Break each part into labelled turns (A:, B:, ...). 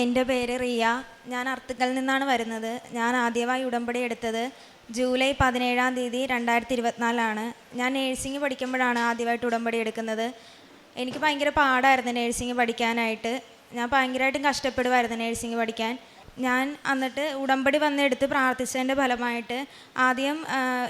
A: എൻ്റെ പേര് റിയ. ഞാൻ അർത്തുങ്കൽ നിന്നാണ് വരുന്നത്. ഞാൻ ആദ്യമായി ഉടമ്പടി എടുത്തത് ജൂലൈ 17-ാം തീയതി 2024 ഞാൻ നേഴ്സിംഗ് പഠിക്കുമ്പോഴാണ് ആദ്യമായിട്ട് ഉടമ്പടി എടുക്കുന്നത്. എനിക്ക് ഭയങ്കര പാടായിരുന്നു നേഴ്സിംഗ് പഠിക്കാനായിട്ട്. ഞാൻ ഭയങ്കരമായിട്ടും കഷ്ടപ്പെടുമായിരുന്നു നേഴ്സിംഗ് പഠിക്കാൻ. ഞാൻ എന്നിട്ട് ഉടമ്പടി വന്നെടുത്ത് പ്രാർത്ഥിച്ചതിൻ്റെ ഫലമായിട്ട് ആദ്യം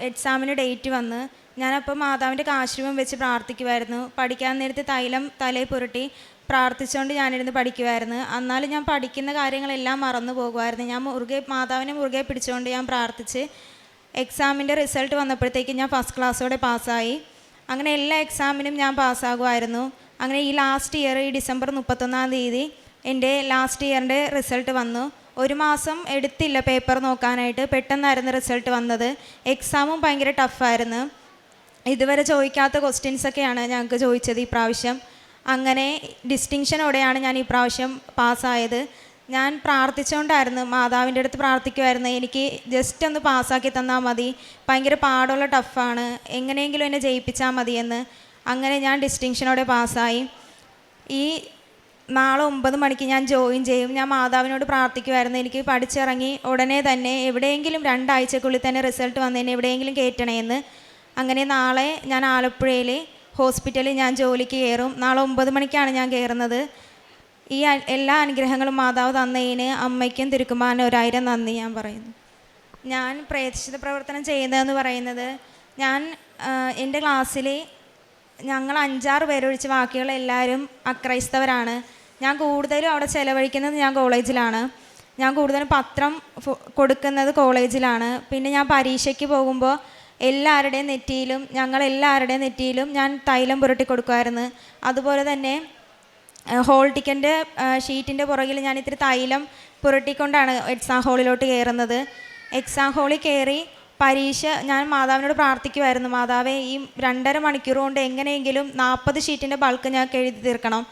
A: എക്സാമിന് ഡേറ്റ് വന്ന് ഞാനപ്പോൾ മാതാവിൻ്റെ കാശ്രൂപം വെച്ച് പ്രാർത്ഥിക്കുമായിരുന്നു. പഠിക്കാൻ നേരത്ത് തൈലം തലയിൽ പുരട്ടി പ്രാർത്ഥിച്ചുകൊണ്ട് ഞാനിരുന്ന് പഠിക്കുമായിരുന്നു. എന്നാലും ഞാൻ പഠിക്കുന്ന കാര്യങ്ങളെല്ലാം മറന്നു പോകുമായിരുന്നു. ഞാൻ മാതാവിനെ മുറുകെ പിടിച്ചുകൊണ്ട് ഞാൻ പ്രാർത്ഥിച്ച് എക്സാമിൻ്റെ റിസൾട്ട് വന്നപ്പോഴത്തേക്കും ഞാൻ ഫസ്റ്റ് ക്ലാസ്സോടെ പാസ്സായി. അങ്ങനെ എല്ലാ എക്സാമിനും ഞാൻ പാസ്സാകുമായിരുന്നു. അങ്ങനെ ഈ ലാസ്റ്റ് ഇയർ ഈ ഡിസംബർ 31-ാം തീയതി എൻ്റെ ലാസ്റ്റ് ഇയറിൻ്റെ റിസൾട്ട് വന്നു. ഒരു മാസം എടുത്തില്ല പേപ്പർ നോക്കാനായിട്ട്, പെട്ടെന്നായിരുന്നു റിസൾട്ട് വന്നത്. എക്സാമും ഭയങ്കര ടഫായിരുന്നു. ഇതുവരെ ചോദിക്കാത്ത ക്വസ്റ്റ്യൻസൊക്കെയാണ് ഞങ്ങൾക്ക് ചോദിച്ചത് ഈ പ്രാവശ്യം. അങ്ങനെ ഡിസ്റ്റിങ്ഷനോടെയാണ് ഞാൻ ഈ പ്രാവശ്യം പാസ്സായത്. ഞാൻ പ്രാർത്ഥിച്ചുകൊണ്ടായിരുന്നു, മാതാവിൻ്റെ അടുത്ത് പ്രാർത്ഥിക്കുമായിരുന്നു, എനിക്ക് ജസ്റ്റ് ഒന്ന് പാസ്സാക്കി തന്നാൽ മതി, ഭയങ്കര പാടുള്ള ടഫാണ്, എങ്ങനെയെങ്കിലും എന്നെ ജയിപ്പിച്ചാൽ മതിയെന്ന്. അങ്ങനെ ഞാൻ ഡിസ്റ്റിങ്ഷനോടെ പാസ്സായി. ഈ നാളെ 9 മണിക്ക് ഞാൻ ജോയിൻ ചെയ്യും. ഞാൻ മാതാവിനോട് പ്രാർത്ഥിക്കുമായിരുന്നു, എനിക്ക് പഠിച്ചിറങ്ങി ഉടനെ തന്നെ എവിടെയെങ്കിലും 2 ആഴ്ചക്കുള്ളിൽ തന്നെ റിസൾട്ട് വന്നതിന് എവിടെയെങ്കിലും കയറ്റണമെന്ന്. അങ്ങനെ നാളെ ഞാൻ ആലപ്പുഴയിൽ ഹോസ്പിറ്റലിൽ ഞാൻ ജോലിക്ക് കയറും. നാളെ 9 മണിക്കാണ് ഞാൻ കയറുന്നത്. ഈ എല്ലാ അനുഗ്രഹങ്ങളും മാതാവ് തന്നതിന് അമ്മയ്ക്കും തിരുക്കുമാരനും 1000 നന്ദി ഞാൻ പറയുന്നു. ഞാൻ പ്രേക്ഷിത പ്രവർത്തനം ചെയ്യുന്നതെന്ന് പറയുന്നത്, ഞാൻ എൻ്റെ ക്ലാസ്സിൽ ഞങ്ങൾ 5-6 പേരൊഴിച്ച് ബാക്കിയുള്ള എല്ലാവരും അക്രൈസ്തവരാണ്. ഞാൻ കൂടുതലും അവിടെ ചിലവഴിക്കുന്നത് ഞാൻ കോളേജിലാണ്. ഞാൻ കൂടുതലും പത്രം കൊടുക്കുന്നത് കോളേജിലാണ്. പിന്നെ ഞാൻ പരീക്ഷയ്ക്ക് പോകുമ്പോൾ ഞങ്ങളെല്ലാവരുടെയും നെറ്റിയിലും ഞാൻ തൈലം പുരട്ടി കൊടുക്കുമായിരുന്നു. അതുപോലെ തന്നെ ഹോൾ ടിക്കറ്റിൻ്റെ ഷീറ്റിൻ്റെ പുറകിൽ ഞാൻ ഇത്തിരി തൈലം പുരട്ടിക്കൊണ്ടാണ് എക്സാം ഹോളിലോട്ട് കയറുന്നത്. എക്സാം ഹോളിൽ കയറി പരീക്ഷ ഞാൻ മാതാവിനോട് പ്രാർത്ഥിക്കുമായിരുന്നു, മാതാവേ ഈ 2.5 മണിക്കൂർ കൊണ്ട് എങ്ങനെയെങ്കിലും 40 ഷീറ്റിൻ്റെ ബൾക്ക് ഞങ്ങൾക്ക് എഴുതി തീർക്കണം.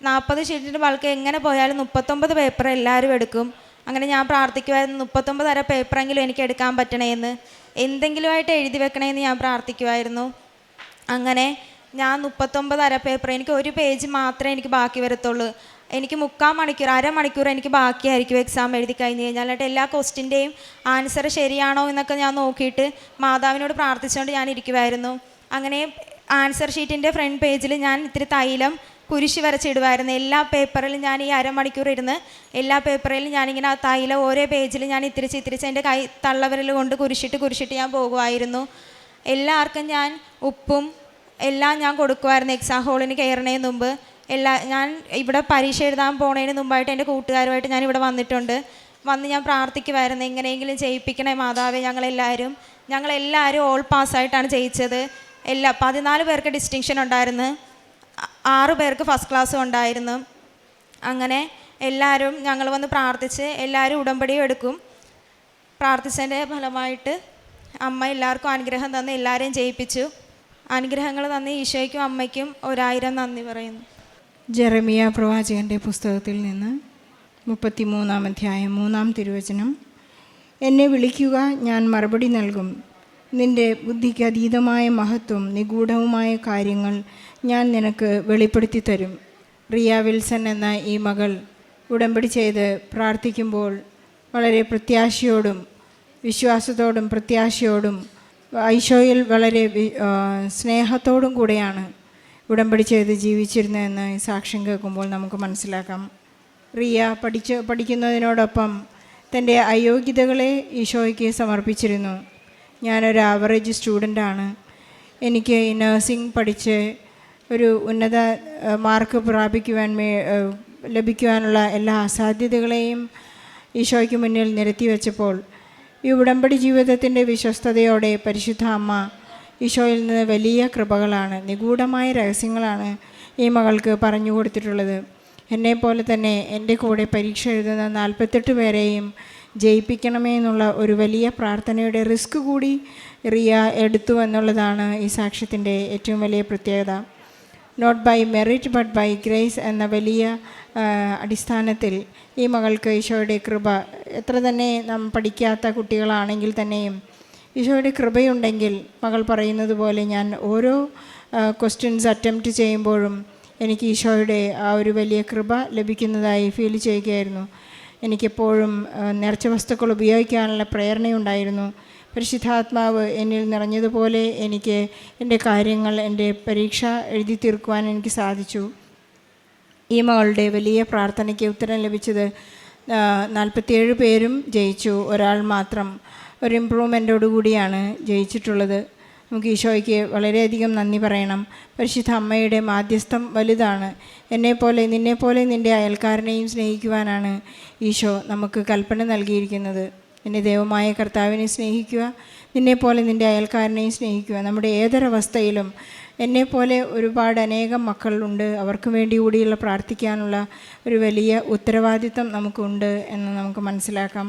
A: 40 ഷീറ്റിൻ്റെ ബൾക്ക് എങ്ങനെ പോയാലും 39 പേപ്പർ എല്ലാവരും എടുക്കും. അങ്ങനെ ഞാൻ പ്രാർത്ഥിക്കുമായിരുന്നു, 39 അര പേപ്പറെങ്കിലും എനിക്ക് എടുക്കാൻ പറ്റണേന്ന്, എന്തെങ്കിലുമായിട്ട് എഴുതി വെക്കണമെന്ന് ഞാൻ പ്രാർത്ഥിക്കുമായിരുന്നു. അങ്ങനെ ഞാൻ 39 അര പേപ്പർ, എനിക്ക് 1 പേജ് മാത്രമേ എനിക്ക് ബാക്കി വരത്തുള്ളൂ. എനിക്ക് 3/4 മണിക്കൂർ, അരമണിക്കൂർ എനിക്ക് ബാക്കിയായിരിക്കും എക്സാം എഴുതി കഴിഞ്ഞ് കഴിഞ്ഞാൽ. എന്നിട്ട് എല്ലാ ക്വസ്റ്റിൻ്റെയും ആൻസർ ശരിയാണോ എന്നൊക്കെ ഞാൻ നോക്കിയിട്ട് മാതാവിനോട് പ്രാർത്ഥിച്ചുകൊണ്ട് ഞാൻ ഇരിക്കുമായിരുന്നു. അങ്ങനെ ആൻസർ ഷീറ്റിൻ്റെ ഫ്രണ്ട് പേജിൽ ഞാൻ ഇത്തിരി തൈലം കുരിശ് വരച്ചിടുമായിരുന്നു. എല്ലാ പേപ്പറിലും ഞാൻ ഈ അരമണിക്കൂർ ഇരുന്ന് എല്ലാ പേപ്പറിലും ഞാനിങ്ങനെ ആ തൈലം ഓരോ പേജിൽ ഞാൻ ഇത്തിരിച്ച് എൻ്റെ കൈ തള്ളവിരൽ കൊണ്ട് കുരിശിട്ട് ഞാൻ പോകുമായിരുന്നു. എല്ലാവർക്കും ഞാൻ ഉപ്പും എല്ലാം ഞാൻ കൊടുക്കുമായിരുന്നു. എക്സാം ഹോളിന് കയറുന്നതിന് മുമ്പ് ഞാൻ ഇവിടെ പരീക്ഷ എഴുതാൻ പോണതിന് മുമ്പായിട്ട് എൻ്റെ കൂട്ടുകാരുമായിട്ട് ഞാൻ ഇവിടെ വന്നിട്ടുണ്ട്. ഞാൻ പ്രാർത്ഥിക്കുമായിരുന്നു, എങ്ങനെയെങ്കിലും ജയിപ്പിക്കണേ മാതാവേ. ഞങ്ങളെല്ലാവരും ഓൾ പാസ്സായിട്ടാണ് ജയിച്ചത്. 14 പേർക്ക് ഡിസ്റ്റിങ്ഷൻ ഉണ്ടായിരുന്നു, 6 പേർക്ക് ഫസ്റ്റ് ക്ലാസ്സും ഉണ്ടായിരുന്നു. അങ്ങനെ എല്ലാവരും ഞങ്ങൾ വന്ന് പ്രാർത്ഥിച്ച് എല്ലാവരും ഉടമ്പടിയും എടുക്കും. പ്രാർത്ഥിച്ചതിൻ്റെ ഫലമായിട്ട് അമ്മ എല്ലാവർക്കും അനുഗ്രഹം തന്ന് എല്ലാവരെയും ജയിപ്പിച്ചു. അനുഗ്രഹങ്ങൾ തന്ന് ഈശോയ്ക്കും അമ്മയ്ക്കും 1000 നന്ദി പറയുന്നു.
B: ജെറമിയ പ്രവാചകൻ്റെ പുസ്തകത്തിൽ നിന്ന് 33-ാം അധ്യായം 3-ാം തിരുവചനം. എന്നെ വിളിക്കുക, ഞാൻ മറുപടി നൽകും. നിൻ്റെ ബുദ്ധിക്ക് അതീതമായ മഹത്വം, നിഗൂഢവുമായ കാര്യങ്ങൾ ഞാൻ നിനക്ക് വെളിപ്പെടുത്തി തരും. റിയ വിൽസൺ എന്ന ഈ മകൾ ഉടമ്പടി ചെയ്ത് പ്രാർത്ഥിക്കുമ്പോൾ വളരെ പ്രത്യാശയോടും വിശ്വാസത്തോടും പ്രത്യാശയോടും ഈശോയിൽ വളരെ സ്നേഹത്തോടും കൂടെയാണ് ഉടമ്പടി ചെയ്ത് ജീവിച്ചിരുന്നതെന്ന് ഈ സാക്ഷ്യം കേൾക്കുമ്പോൾ നമുക്ക് മനസ്സിലാക്കാം. റിയ പഠിക്കുന്നതിനോടൊപ്പം തൻ്റെ അയോഗ്യതകളെ ഈശോയ്ക്ക് സമർപ്പിച്ചിരുന്നു. ഞാനൊരു ആവറേജ് സ്റ്റുഡൻ്റാണ്. എനിക്ക് ഈ നഴ്സിംഗ് പഠിച്ച് ഒരു ഉന്നത മാർക്ക് ലഭിക്കുവാനുള്ള എല്ലാ അസാധ്യതകളെയും ഈശോയ്ക്ക് മുന്നിൽ നിരത്തി വെച്ചപ്പോൾ ഈ ഉടമ്പടി ജീവിതത്തിൻ്റെ വിശ്വസ്തതയോടെ പരിശുദ്ധ അമ്മ ഈശോയിൽ നിന്ന് വലിയ കൃപകളാണ്, നിഗൂഢമായ രഹസ്യങ്ങളാണ് ഈ മകൾക്ക് പറഞ്ഞു കൊടുത്തിട്ടുള്ളത്. എന്നെപ്പോലെ തന്നെ എൻ്റെ കൂടെ പരീക്ഷ എഴുതുന്ന 48 പേരെയും ജയിപ്പിക്കണമേ എന്നുള്ള ഒരു വലിയ പ്രാർത്ഥനയുടെ റിസ്ക് കൂടി റിയ എടുത്തു എന്നുള്ളതാണ് ഈ സാക്ഷ്യത്തിൻ്റെ ഏറ്റവും വലിയ പ്രത്യേകത. Not by merit but by grace എന്ന വലിയ അടിസ്ഥാനത്തിൽ ഈ മകൾക്ക് ഈശോയുടെ കൃപ, എത്ര തന്നെ നാം പഠിക്കാത്ത കുട്ടികളാണെങ്കിൽ തന്നെയും ഈശോയുടെ കൃപയുണ്ടെങ്കിൽ, മകൾ പറയുന്നത് പോലെ ഞാൻ ഓരോ ക്വസ്റ്റ്യൻസ് അറ്റംപ്റ്റ് ചെയ്യുമ്പോഴും എനിക്ക് ഈശോയുടെ ആ ഒരു വലിയ കൃപ ലഭിക്കുന്നതായി ഫീൽ ചെയ്യുകയായിരുന്നു. എനിക്കെപ്പോഴും നേർച്ച വസ്തുക്കൾ ഉപയോഗിക്കാനുള്ള പ്രേരണയുണ്ടായിരുന്നു. പരിശുദ്ധാത്മാവ് എന്നിൽ നിറഞ്ഞതുപോലെ എനിക്ക് എൻ്റെ കാര്യങ്ങൾ, എൻ്റെ പരീക്ഷ എഴുതി തീർക്കുവാൻ എനിക്ക് സാധിച്ചു. ഈ മകളുടെ വലിയ പ്രാർത്ഥനയ്ക്ക് ഉത്തരം ലഭിച്ചത് 47 പേരും ജയിച്ചു. ഒരാൾ മാത്രം ഒരു ഇമ്പ്രൂവ്മെൻറ്റോടുകൂടിയാണ് ജയിച്ചിട്ടുള്ളത്. നമുക്ക് ഈശോയ്ക്ക് വളരെയധികം നന്ദി പറയണം. പരിശുദ്ധ അമ്മയുടെ മാധ്യസ്ഥം വലുതാണ്. എന്നെപ്പോലെ നിന്നെപ്പോലെ നിൻ്റെ അയൽക്കാരനെയും സ്നേഹിക്കുവാനാണ് ഈശോ നമുക്ക് കൽപ്പന നൽകിയിരിക്കുന്നത്. എൻ്റെ ദൈവമായ കർത്താവിനെ സ്നേഹിക്കുക, നിന്നെപ്പോലെ നിൻ്റെ അയൽക്കാരനെയും സ്നേഹിക്കുക. നമ്മുടെ ഏതൊരവസ്ഥയിലും എന്നെപ്പോലെ ഒരുപാട് അനേകം മക്കളുണ്ട്, അവർക്ക് വേണ്ടി കൂടിയുള്ള പ്രാർത്ഥിക്കാനുള്ള ഒരു വലിയ ഉത്തരവാദിത്തം നമുക്കുണ്ട് എന്ന് നമുക്ക് മനസ്സിലാക്കാം.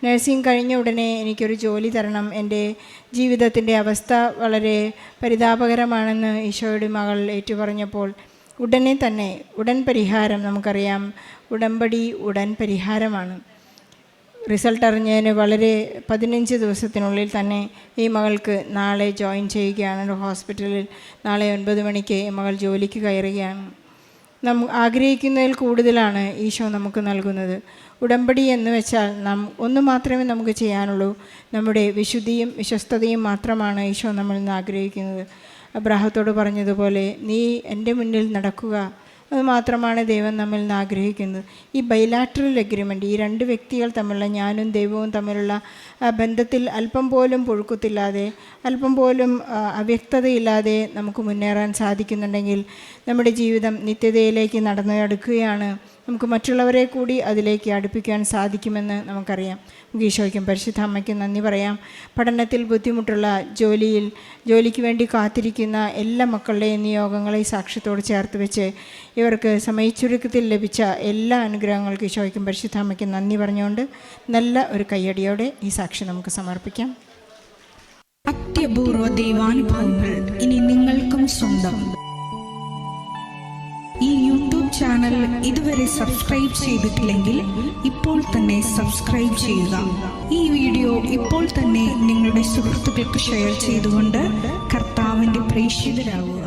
B: നഴ്സിംഗ് കഴിഞ്ഞ ഉടനെ എനിക്കൊരു ജോലി തരണം. എൻ്റെ ജീവിതത്തിൻ്റെ അവസ്ഥ വളരെ പരിതാപകരമാണെന്ന് ഈശോയുടെ മകൾ ഏറ്റുപറഞ്ഞപ്പോൾ ഉടനെ തന്നെ ഉടൻ പരിഹാരം. നമുക്കറിയാം, ഉടമ്പടി ഉടൻ പരിഹാരമാണ്. റിസൾട്ട് അറിഞ്ഞതിന് വളരെ 15 ദിവസത്തിനുള്ളിൽ തന്നെ ഈ മകൾക്ക് നാളെ ജോയിൻ ചെയ്യുകയാണ് ഹോസ്പിറ്റലിൽ. നാളെ 9 മണിക്ക് ഈ മകൾ ജോലിക്ക് കയറുകയാണ്. ആഗ്രഹിക്കുന്നതിൽ കൂടുതലാണ് ഈശോ നമുക്ക് നൽകുന്നത്. ഉടമ്പടി എന്ന് വെച്ചാൽ ഒന്ന് മാത്രമേ നമുക്ക് ചെയ്യാനുള്ളൂ. നമ്മുടെ വിശുദ്ധിയും വിശ്വസ്തതയും മാത്രമാണ് ഈശോ നമ്മളിൽ നിന്ന് ആഗ്രഹിക്കുന്നത്. അബ്രാഹത്തോട് പറഞ്ഞതുപോലെ, നീ എൻ്റെ മുന്നിൽ നടക്കുക, അത് മാത്രമാണ് ദൈവം നമ്മിൽ നിന്ന് ആഗ്രഹിക്കുന്നത്. ഈ ബൈലാറ്ററൽ എഗ്രിമെൻ്റ്, ഈ 2 വ്യക്തികൾ തമ്മിലുള്ള, ഞാനും ദൈവവും തമ്മിലുള്ള ബന്ധത്തിൽ അല്പം പോലും പുഴുക്കുത്തില്ലാതെ, അല്പം പോലും അവ്യക്തതയില്ലാതെ നമുക്ക് മുന്നേറാൻ സാധിക്കുന്നുണ്ടെങ്കിൽ നമ്മുടെ ജീവിതം നിത്യതയിലേക്ക് നടക്കുകയാണ്. നമുക്ക് മറ്റുള്ളവരെ കൂടി അതിലേക്ക് അടുപ്പിക്കാൻ സാധിക്കുമെന്ന് നമുക്കറിയാം. നമുക്ക് ഈശോയ്ക്കും പരിശുദ്ധ അമ്മയ്ക്കും നന്ദി പറയാം. പഠനത്തിൽ ബുദ്ധിമുട്ടുള്ള, ജോലിക്ക് വേണ്ടി കാത്തിരിക്കുന്ന എല്ലാ മക്കളുടെയും നിയോഗങ്ങളെ സാക്ഷ്യത്തോട് ചേർത്ത് വെച്ച് ഇവർക്ക് സമയച്ചുരുക്കത്തിൽ ലഭിച്ച എല്ലാ അനുഗ്രഹങ്ങൾക്കും ഈശോയ്ക്കും പരിശുദ്ധ അമ്മയ്ക്കും നന്ദി പറഞ്ഞുകൊണ്ട് നല്ല ഒരു കയ്യടിയോടെ ഈ സാക്ഷി നമുക്ക് സമർപ്പിക്കാം.
C: അത്യപൂർവ ദൈവാനുഭവങ്ങൾ ഇനി നിങ്ങൾക്കും സ്വന്തം. ഈ യൂട്യൂബ് ചാനൽ ഇതുവരെ സബ്സ്ക്രൈബ് ചെയ്തിട്ടില്ലെങ്കിൽ ഇപ്പോൾ തന്നെ സബ്സ്ക്രൈബ് ചെയ്യുക. ഈ വീഡിയോ ഇപ്പോൾ തന്നെ നിങ്ങളുടെ സുഹൃത്തുക്കൾക്ക് ഷെയർ ചെയ്തുകൊണ്ട് കർത്താവിൻ്റെ പ്രേക്ഷിതരാകുക.